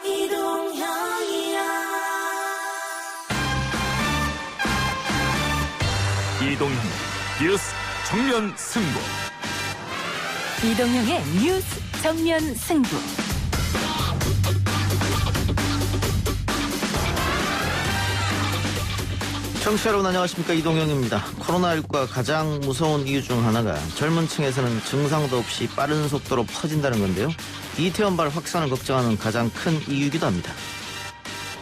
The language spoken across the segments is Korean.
이동형 뉴스 정면 승부. 이동형의 뉴스 정면 승부. 청취자 여러분 안녕하십니까, 이동형입니다. 코로나19가 가장 무서운 이유 중 하나가 젊은 층에서는 증상도 없이 빠른 속도로 퍼진다는 건데요. 이태원발 확산을 걱정하는 가장 큰 이유이기도 합니다.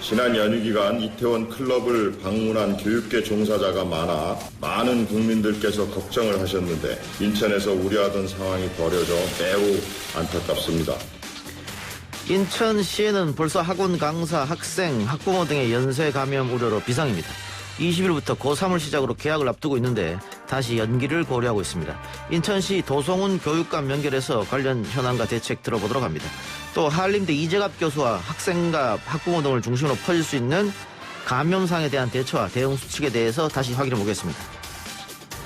지난 연휴 기간 이태원 클럽을 방문한 교육계 종사자가 많아 많은 국민들께서 걱정을 하셨는데 인천에서 우려하던 상황이 벌어져 매우 안타깝습니다. 인천시에는 벌써 학원 강사, 학생, 학부모 등의 연쇄 감염 우려로 비상입니다. 20일부터 고3을 시작으로 개학을 앞두고 있는데 다시 연기를 고려하고 있습니다. 인천시 도송훈 교육감 연결해서 관련 현황과 대책 들어보도록 합니다. 또 한림대 이재갑 교수와 학생과 학부모 등을 중심으로 퍼질 수 있는 감염상에 대한 대처와 대응 수칙에 대해서 다시 확인해 보겠습니다.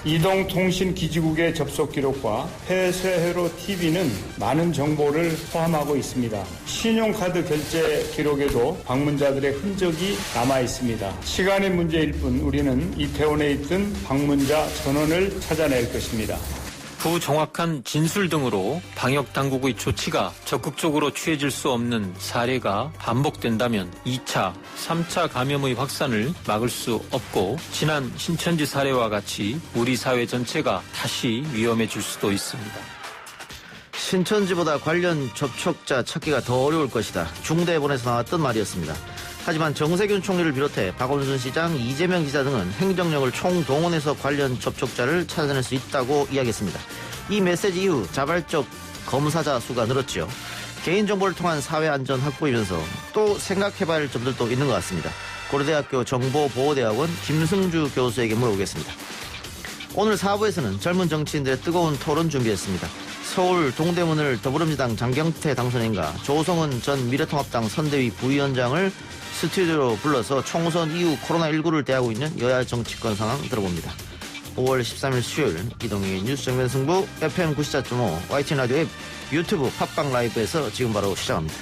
이동통신기지국의 접속 기록과 폐쇄회로 TV는 많은 정보를 포함하고 있습니다. 신용카드 결제 기록에도 방문자들의 흔적이 남아 있습니다. 시간의 문제일 뿐 우리는 이태원에 있던 방문자 전원을 찾아낼 것입니다. 부정확한 진술 등으로 방역당국의 조치가 적극적으로 취해질 수 없는 사례가 반복된다면 2차, 3차 감염의 확산을 막을 수 없고 지난 신천지 사례와 같이 우리 사회 전체가 다시 위험해질 수도 있습니다. 신천지보다 관련 접촉자 찾기가 더 어려울 것이다. 중대본에서 나왔던 말이었습니다. 하지만 정세균 총리를 비롯해 박원순 시장, 이재명 지사 등은 행정력을 총동원해서 관련 접촉자를 찾아낼 수 있다고 이야기했습니다. 이 메시지 이후 자발적 검사자 수가 늘었죠. 개인정보를 통한 사회안전 확보이면서 또 생각해봐야 할 점들도 있는 것 같습니다. 고려대학교 정보보호대학원 김승주 교수에게 물어보겠습니다. 오늘 4부에서는 젊은 정치인들의 뜨거운 토론 준비했습니다. 서울 동대문을 더불어민주당 장경태 당선인과 조성은 전 미래통합당 선대위 부위원장을 스튜디오로 불러서 총선 이후 코로나19를 대하고 있는 여야 정치권 상황 들어봅니다. 5월 13일 수요일 이동희의 뉴스 정면 승부 FM 94.5 YTN 라디오 앱 유튜브 팟빵 라이브에서 지금 바로 시작합니다.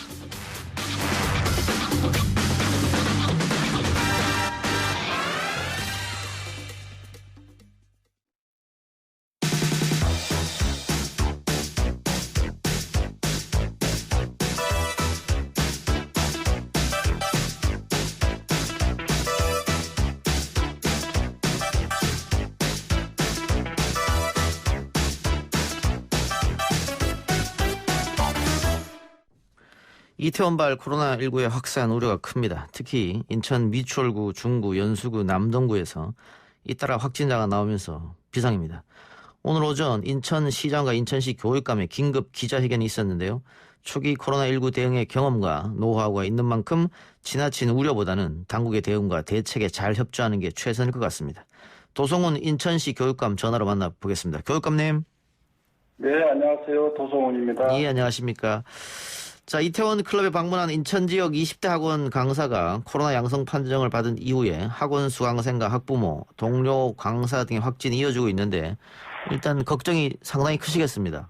이태원발 코로나19의 확산 우려가 큽니다. 특히 인천 미추홀구, 중구, 연수구, 남동구에서 잇따라 확진자가 나오면서 비상입니다. 오늘 오전 인천시장과 인천시 교육감의 긴급 기자회견이 있었는데요. 초기 코로나19 대응의 경험과 노하우가 있는 만큼 지나친 우려보다는 당국의 대응과 대책에 잘 협조하는 게 최선일 것 같습니다. 도성훈 인천시 교육감 전화로 만나보겠습니다. 교육감님. 네, 안녕하세요. 도성훈입니다. 예, 안녕하십니까. 자, 이태원 클럽에 방문한 인천 지역 20대 학원 강사가 코로나 양성 판정을 받은 이후에 학원 수강생과 학부모, 동료 강사 등의 확진이 이어지고 있는데 일단 걱정이 상당히 크시겠습니다.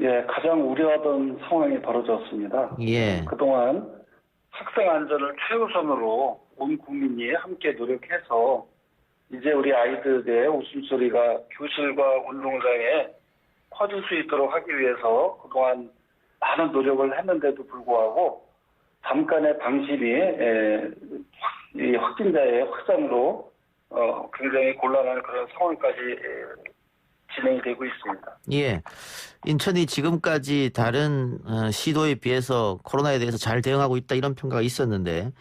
예, 가장 우려하던 상황이 벌어졌습니다. 예. 그동안 학생 안전을 최우선으로 온 국민이 함께 노력해서 이제 우리 아이들의 웃음소리가 교실과 운동장에 퍼질 수 있도록 하기 위해서 그동안 많은 노력을 했는데도 불구하고 잠깐의 방심이 이 확진자의 확산으로 굉장히 곤란한 그런 상황까지 진행이 되고 있습니다. 예, 인천이 지금까지 다른 시도에 비해서 코로나에 대해서 잘 대응하고 있다 이런 평가가 있었는데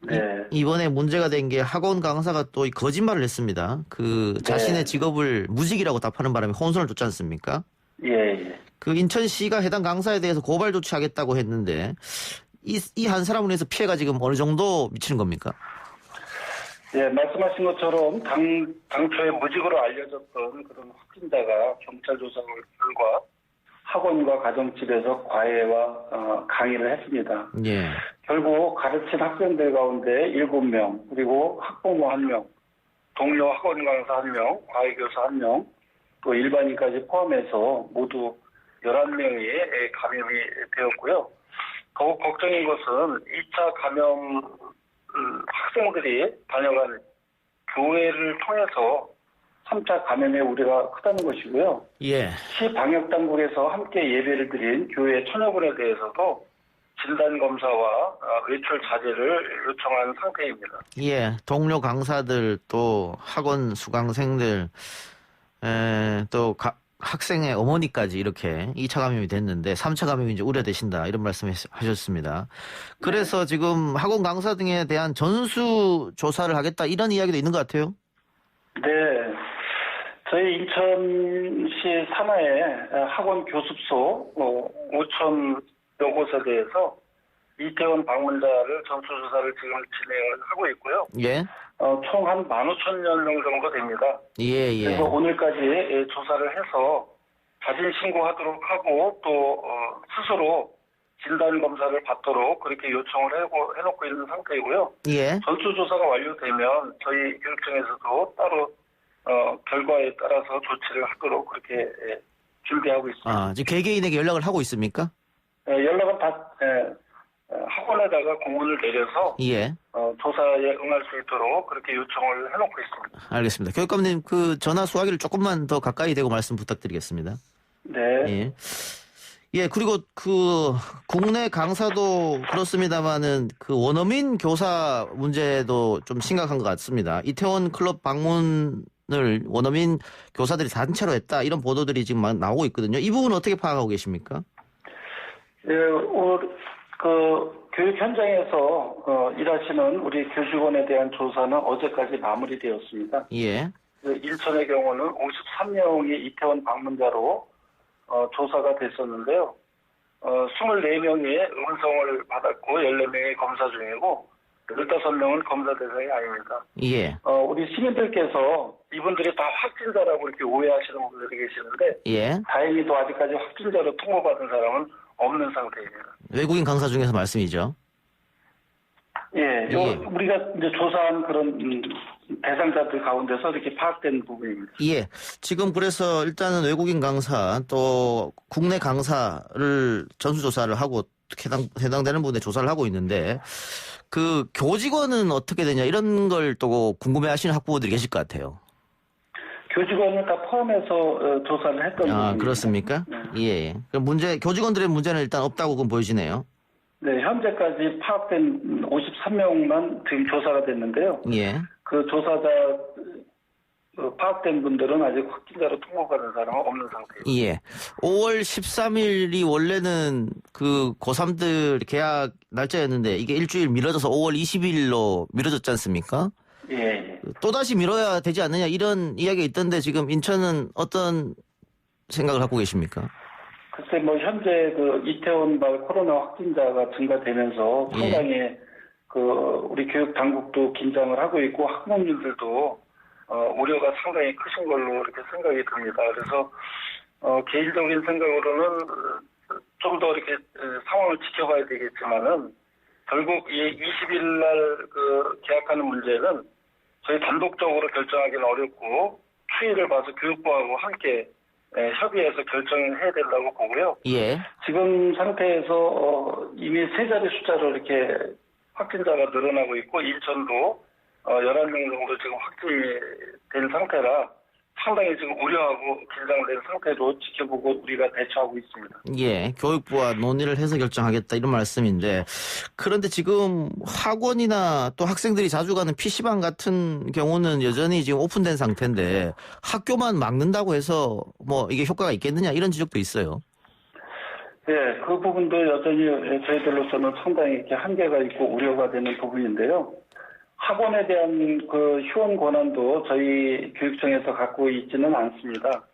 네. 이번에 문제가 된 게 학원 강사가 또 거짓말을 했습니다. 자신의 직업을 무직이라고 답하는 바람에 혼선을 줬지 않습니까? 예. 그 인천시가 해당 강사에 대해서 고발 조치하겠다고 했는데 이 한 사람으로 해서 피해가 지금 어느 정도 미치는 겁니까? 예, 말씀하신 것처럼 당초에 무직으로 알려졌던 그런 확진자가 경찰 조사 결과 학원과 가정집에서 과외와 강의를 했습니다. 예. 결국 가르친 학생들 가운데 7명, 그리고 학부모 1명, 동료 학원 강사 1명, 과외교사 1명, 또 일반인까지 포함해서 모두 11명이 감염이 되었고요. 더욱 걱정인 것은 2차 감염 학생들이 다녀간 교회를 통해서 3차 감염의 우려가 크다는 것이고요. 예. 시 방역 당국에서 함께 예배를 드린 교회 천여군에 대해서도 진단 검사와 외출 자제를 요청한 상태입니다. 예. 동료 강사들 또 학원 수강생들 또 학생의 어머니까지 이렇게 2차 감염이 됐는데 3차 감염이 이제 우려되신다 이런 말씀하셨습니다. 그래서 지금 학원 강사 등에 대한 전수 조사를 하겠다 이런 이야기도 있는 것 같아요. 네, 저희 인천시 산하의 학원 교습소 5,000여 곳에 대해서 이태원 방문자를 전수조사를 지금 진행을 하고 있고요. 예. 총 한 15,000명 정도 됩니다. 예. 그래서 오늘까지 조사를 해서 자진 신고하도록 하고 또 스스로 진단 검사를 받도록 그렇게 요청을 해놓고 있는 상태이고요. 예. 전수조사가 완료되면 저희 교육청에서도 따로 결과에 따라서 조치를 하도록 그렇게 준비하고 있습니다. 지금 개개인에게 연락을 하고 있습니까? 연락은 다 학원에다가 공문을 내려서 예. 조사에 응할 수 있도록 그렇게 요청을 해놓고 있습니다. 알겠습니다. 교육감님 그 전화 수화기를 조금만 더 가까이 대고 말씀 부탁드리겠습니다. 네. 예. 예, 그리고 그 국내 강사도 그렇습니다만은 그 원어민 교사 문제도 좀 심각한 것 같습니다. 이태원 클럽 방문을 원어민 교사들이 단체로 했다 이런 보도들이 지금 막 나오고 있거든요. 이 부분 어떻게 파악하고 계십니까? 예, 교육 현장에서 일하시는 우리 교직원에 대한 조사는 어제까지 마무리되었습니다. 예. 인천의 경우는 53명이 이태원 방문자로 조사가 됐었는데요. 24명이 음성을 받았고 14명이 검사 중이고 15명은 검사 대상이 아닙니다. 예. 우리 시민들께서 이분들이 다 확진자라고 이렇게 오해하시는 분들이 계시는데 예. 다행히도 아직까지 확진자로 통보받은 사람은 없는 상태입니다. 외국인 강사 중에서 말씀이죠. 예, 우리가 이제 조사한 그런 대상자들 가운데서 이렇게 파악된 부분입니다. 예. 지금 그래서 일단은 외국인 강사 또 국내 강사를 전수조사를 하고 해당되는 부분에 조사를 하고 있는데 그 교직원은 어떻게 되냐 이런 걸 또 궁금해하시는 학부모들이 계실 것 같아요. 교직원을 다 포함해서 조사를 했던 부분입니다. 그렇습니까? 예. 그럼 교직원들의 문제는 일단 없다고 그건 보여지네요. 네, 현재까지 파악된 53명만 지금 조사가 됐는데요. 예. 그 조사자 파악된 분들은 아직 확진자로 통보받은 사람은 없는 상태입니다. 예. 5월 13일이 원래는 그 고3들 개학 날짜였는데 이게 일주일 미뤄져서 5월 20일로 미뤄졌지 않습니까? 예. 또다시 미뤄야 되지 않느냐 이런 이야기가 있던데 지금 인천은 어떤 생각을 갖고 계십니까? 글쎄 현재 그 이태원 발 코로나 확진자가 증가되면서 상당히 우리 교육 당국도 긴장을 하고 있고 학부모님들도 우려가 상당히 크신 걸로 이렇게 생각이 듭니다. 그래서 개인적인 생각으로는 좀 더 이렇게 상황을 지켜봐야 되겠지만은 결국 이 20일 날 개학하는 문제는 저희 단독적으로 결정하기는 어렵고 추이를 봐서 교육부하고 함께 협의해서 결정해야 된다고 보고요. 예. 지금 상태에서 이미 세 자리 숫자로 이렇게 확진자가 늘어나고 있고 인천도 11명 정도 지금 확진이 된 상태라 상당히 지금 우려하고 긴장된 상태로 지켜보고 우리가 대처하고 있습니다. 예, 교육부와 논의를 해서 결정하겠다 이런 말씀인데 그런데 지금 학원이나 또 학생들이 자주 가는 PC방 같은 경우는 여전히 지금 오픈된 상태인데 학교만 막는다고 해서 이게 효과가 있겠느냐 이런 지적도 있어요. 네, 그 부분도 여전히 저희들로서는 상당히 이렇게 한계가 있고 우려가 되는 부분인데요. 학원에 대한 휴원 권한도 저희 교육청에서 갖고 있지는 않습니다.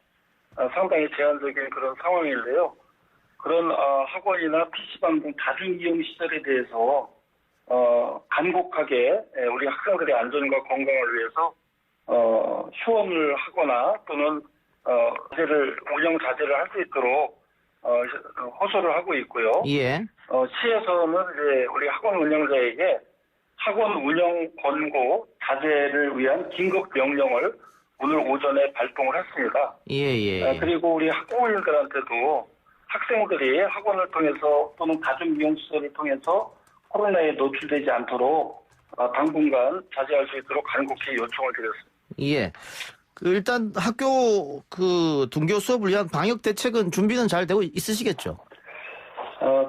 상당히 제한적인 그런 상황인데요. 그런 학원이나 PC방 등 다중이용 시설에 대해서 간곡하게 우리 학생들의 안전과 건강을 위해서 휴원을 하거나 또는 운영 자제를 할 수 있도록 호소를 하고 있고요. 예. 시에서는 이제 우리 학원 운영자에게 학원 운영 권고 자제를 위한 긴급 명령을 오늘 오전에 발동을 했습니다. 예. 그리고 우리 학부모님들한테도 학생들이 학원을 통해서 또는 다중이용시설을 통해서 코로나에 노출되지 않도록 당분간 자제할 수 있도록 간곡히 요청을 드렸습니다. 예. 일단 학교 등교 수업을 위한 방역 대책은 준비는 잘 되고 있으시겠죠?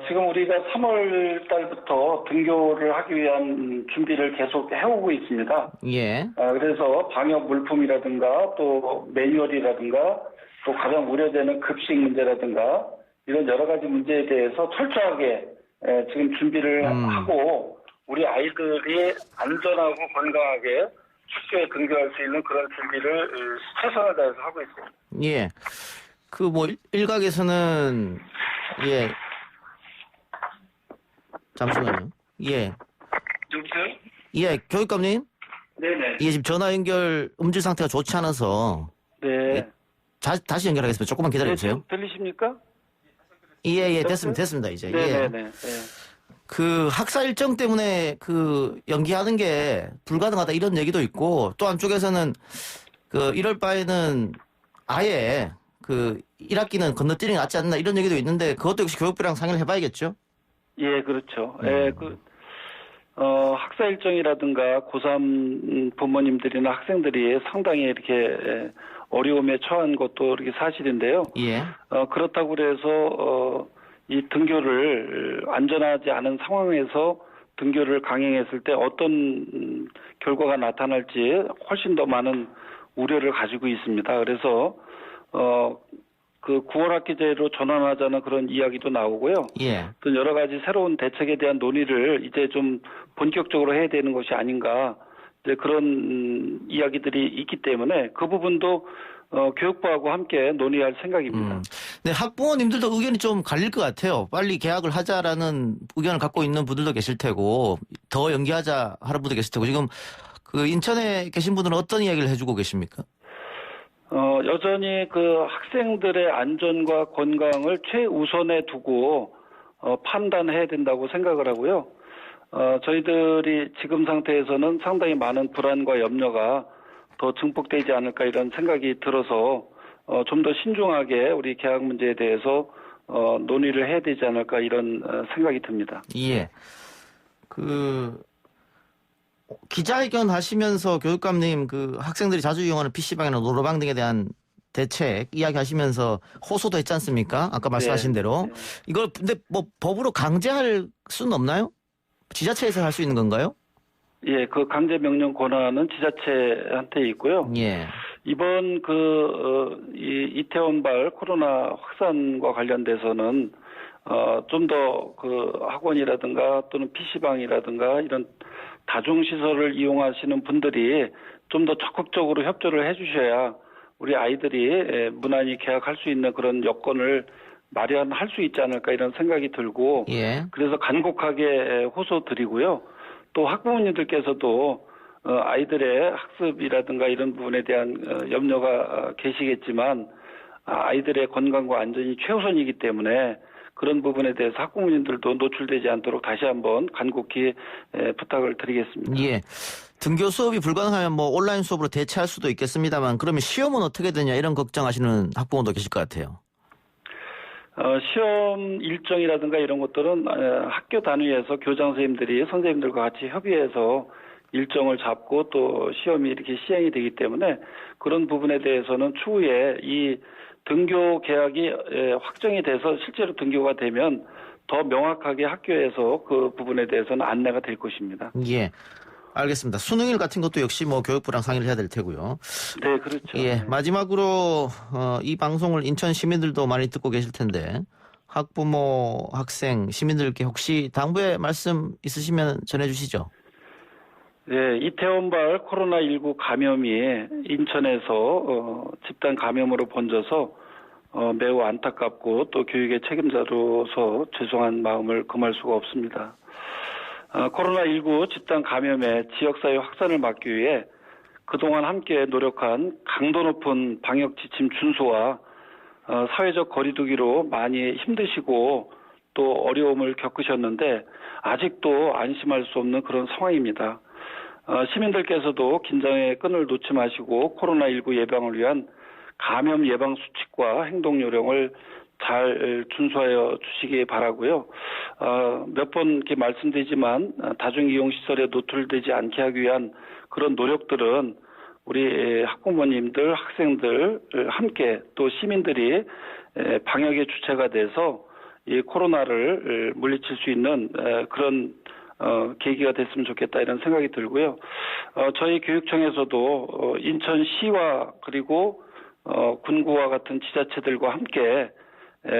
지금 우리가 3월 달부터 등교를 하기 위한 준비를 계속 해오고 있습니다. 예. 그래서 방역 물품이라든가 또 매뉴얼이라든가 또 가장 우려되는 급식 문제라든가 이런 여러 가지 문제에 대해서 철저하게 지금 준비를 하고 우리 아이들이 안전하고 건강하게 학교에 등교할 수 있는 그런 준비를 최선을 다해서 하고 있습니다. 예. 일각에서는 예. 잠시만요. 예. 여보세요? 예, 교육감님. 네네. 예, 지금 전화 연결 음질 상태가 좋지 않아서 네. 다시 연결하겠습니다. 조금만 기다려주세요. 들리십니까? 예, 됐습니다, 이제. 네네네. 예. 네. 학사 일정 때문에 연기하는 게 불가능하다 이런 얘기도 있고 또 한쪽에서는 이럴 바에는 아예 1학기는 건너뛰는 게 낫지 않나 이런 얘기도 있는데 그것도 역시 교육부랑 상의를 해봐야겠죠? 예, 그렇죠. 예, 학사 일정이라든가 고3 부모님들이나 학생들이 상당히 이렇게 어려움에 처한 것도 이렇게 사실인데요. 예. 그렇다고 그래서 이 등교를 안전하지 않은 상황에서 등교를 강행했을 때 어떤 결과가 나타날지 훨씬 더 많은 우려를 가지고 있습니다. 그래서 9월 학기제로 전환하자는 그런 이야기도 나오고요. 예. 또 여러 가지 새로운 대책에 대한 논의를 이제 좀 본격적으로 해야 되는 것이 아닌가 이제 그런 이야기들이 있기 때문에 그 부분도 교육부하고 함께 논의할 생각입니다. 네, 학부모님들도 의견이 좀 갈릴 것 같아요. 빨리 개학을 하자라는 의견을 갖고 있는 분들도 계실 테고 더 연기하자 하는 분도 계실 테고 지금 인천에 계신 분들은 어떤 이야기를 해주고 계십니까? 여전히 학생들의 안전과 건강을 최우선에 두고 판단해야 된다고 생각을 하고요. 저희들이 지금 상태에서는 상당히 많은 불안과 염려가 더 증폭되지 않을까 이런 생각이 들어서 좀 더 신중하게 우리 개학 문제에 대해서 논의를 해야 되지 않을까 이런 생각이 듭니다. 예. 기자회견 하시면서 교육감님 학생들이 자주 이용하는 PC방이나 노래방 등에 대한 대책 이야기하시면서 호소도 했지 않습니까? 아까 말씀하신 대로. 이걸 근데 법으로 강제할 수는 없나요? 지자체에서 할 수 있는 건가요? 예, 강제 명령 권한은 지자체한테 있고요. 예. 이번 이태원발 코로나 확산과 관련돼서는 좀 더 학원이라든가 또는 PC방이라든가 이런 다중시설을 이용하시는 분들이 좀 더 적극적으로 협조를 해주셔야 우리 아이들이 무난히 개학할 수 있는 그런 여건을 마련할 수 있지 않을까 이런 생각이 들고 예. 그래서 간곡하게 호소드리고요. 또 학부모님들께서도 아이들의 학습이라든가 이런 부분에 대한 염려가 계시겠지만 아이들의 건강과 안전이 최우선이기 때문에 그런 부분에 대해서 학부모님들도 노출되지 않도록 다시 한번 간곡히 부탁을 드리겠습니다. 예. 등교 수업이 불가능하면 온라인 수업으로 대체할 수도 있겠습니다만 그러면 시험은 어떻게 되냐 이런 걱정하시는 학부모도 계실 것 같아요. 시험 일정이라든가 이런 것들은 학교 단위에서 교장 선생님들이 선생님들과 같이 협의해서 일정을 잡고 또 시험이 이렇게 시행이 되기 때문에 그런 부분에 대해서는 추후에 이 등교 계약이 확정이 돼서 실제로 등교가 되면 더 명확하게 학교에서 그 부분에 대해서는 안내가 될 것입니다. 예. 알겠습니다. 수능일 같은 것도 역시 교육부랑 상의를 해야 될 테고요. 네, 그렇죠. 예. 네. 마지막으로 이 방송을 인천 시민들도 많이 듣고 계실 텐데 학부모, 학생, 시민들께 혹시 당부의 말씀 있으시면 전해주시죠. 네, 이태원발 코로나19 감염이 인천에서 집단 감염으로 번져서 매우 안타깝고 또 교육의 책임자로서 죄송한 마음을 금할 수가 없습니다. 코로나19 집단 감염의 지역사회 확산을 막기 위해 그동안 함께 노력한 강도 높은 방역 지침 준수와 사회적 거리두기로 많이 힘드시고 또 어려움을 겪으셨는데 아직도 안심할 수 없는 그런 상황입니다. 시민들께서도 긴장의 끈을 놓지 마시고 코로나19 예방을 위한 감염 예방 수칙과 행동 요령을 잘 준수하여 주시기 바라고요. 몇 번 이렇게 말씀드리지만 다중이용시설에 노출되지 않게 하기 위한 그런 노력들은 우리 학부모님들, 학생들 함께 또 시민들이 방역의 주체가 돼서 이 코로나를 물리칠 수 있는 그런 계기가 됐으면 좋겠다 이런 생각이 들고요. 저희 교육청에서도 인천시와 그리고 군구와 같은 지자체들과 함께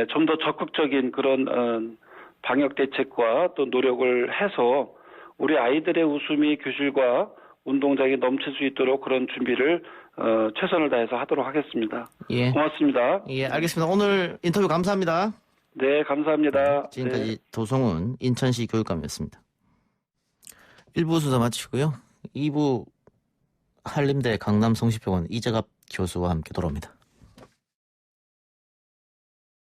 좀 더 적극적인 그런 방역 대책과 또 노력을 해서 우리 아이들의 웃음이 교실과 운동장에 넘칠 수 있도록 그런 준비를 최선을 다해서 하도록 하겠습니다. 예. 고맙습니다. 예, 알겠습니다. 오늘 인터뷰 감사합니다. 네, 감사합니다. 지금까지 도성훈 인천시 교육감이었습니다. 1부 수사 마치고요. 2부 한림대 강남성시병원 이재갑 교수와 함께 돌아옵니다.